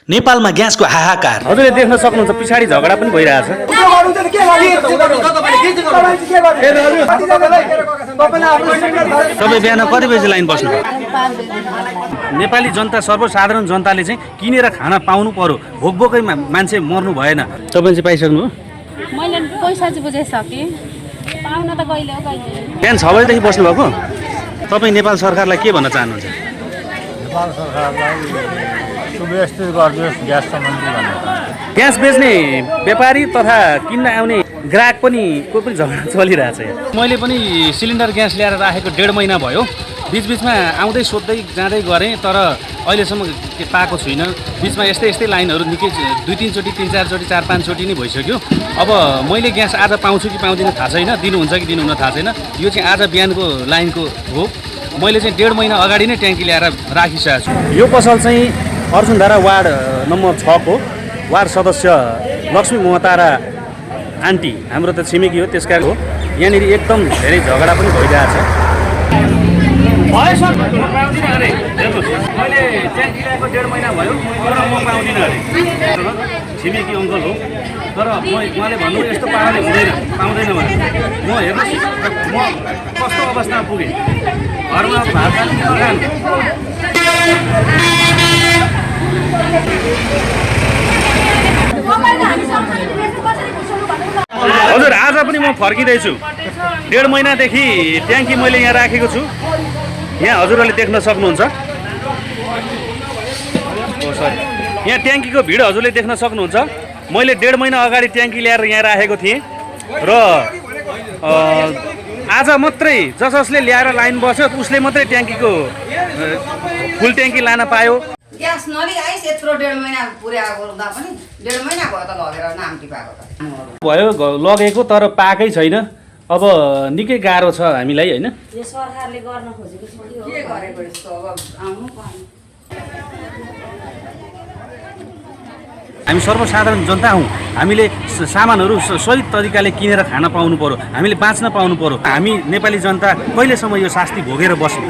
नेपालमा ग्यासको हाहाकार। हजुरले देख्न सक्नुहुन्छ पछाडि झगडा पनि भइरहेछ। तपाईँ बिहान कति बजी लाइन बस्नु? नेपाली जनता सर्वसाधारण जनताले चाहिँ किनेर खान पाउनु पर्यो, भोकभोकै मान्छे मर्नु भएन। तपाईँ चाहिँ पाइसक्नु हो? मैले पैसा चाहिँ बुझाइसकेँ, पाउन त कहिले हो कहिले। बिहान 6 बजीदेखि बस्नुभएको? तपाईँ नेपाल सरकारलाई के भन्न चाहनुहुन्छ? नेपाल सरकारलाई सुव्यवस्थित गरिदियोस् ग्यास सम्बन्धी भन्ने। ग्यास बेच्ने व्यापारी तथा किन्न आउने ग्राहक पनि को पनि झगडा चलिरहेछ यहाँ। मैले पनि सिलिन्डर ग्यास ल्याएर राखेको 1.5 महिना भयो। बिचबिचमा आउँदै सोध्दै जाँदै गरेँ, तर अहिलेसम्म पाएको छुइनँ। बिचमा यस्तै लाइनहरू निकै 2-3 चोटि 3-4 चोटि 4-5 चोटि नै भइसक्यो। अब मैले ग्यास आज पाउँछु कि पाउँदिनँ थाहा छैन, दिनुहुन्छ कि दिनुहुन्न थाहा छैन। यो चाहिँ आज बिहानको लाइनको हो। मैले चाहिँ 1.5 महिना अगाडि नै ट्याङ्की ल्याएर राखिसकेको छु। यो पसल चाहिँ अर्जुनधारा वार्ड नम्बर 6 को वार्ड सदस्य लक्ष्मी मोहतारा आन्टी, हाम्रो त छिमेकी हो, त्यसकारण हो। यहाँनिर एकदम धेरै झगडा पनि भइरहेछ। मैले ट्याङ्की ल्याएको 1.5 महिना भयो, तर म पाउँदिनँ अरे। छिमेकी अङ्कल हो, तर उहाँले भन्नु यस्तो पाराले हुँदैन, पाउँदैन भने म हेर्नुहोस् म कस्तो अवस्थामा पुगेँ। घरमा भात नखानु। हजुर आज पनि म फर्किँदैछु। 1.5 महिनादेखि ट्याङ्की मैले यहाँ राखेको छु। यहाँ हजुरहरूले देख्न सक्नुहुन्छ। यहाँ ट्याङ्कीको भिड हजुरले देख्न सक्नुहुन्छ। मैले 1.5 महिना अगाडि ट्याङ्की ल्याएर यहाँ राखेको थिएँ र आज मात्रै जसले ल्याएर लाइन बस्यो उसले मात्रै ट्याङ्कीको फुल ट्याङ्की लान पायो। ग्यास नलिआइस यत्रो 1.5 महिना पुर्याएको हुँदा पनि 1.5 महिना भयो त लगेर नाम टिपाएको त भयो लगेको, तर पाएकै छैन। अब निकै गाह्रो छ हामीलाई हैन। यो सरकारले गर्न खोजेको के गरेको यस्तो अब आउनु पर्यो। हामी सर्वसाधारण जनता हौँ। हामीले सामानहरू सही तरिकाले किनेर खान पाउनु पर्यो, हामीले बाँच्न पाउनु पर्यो। हामी नेपाली जनता कहिलेसम्म यो शास्ति भोगेर बस्ने?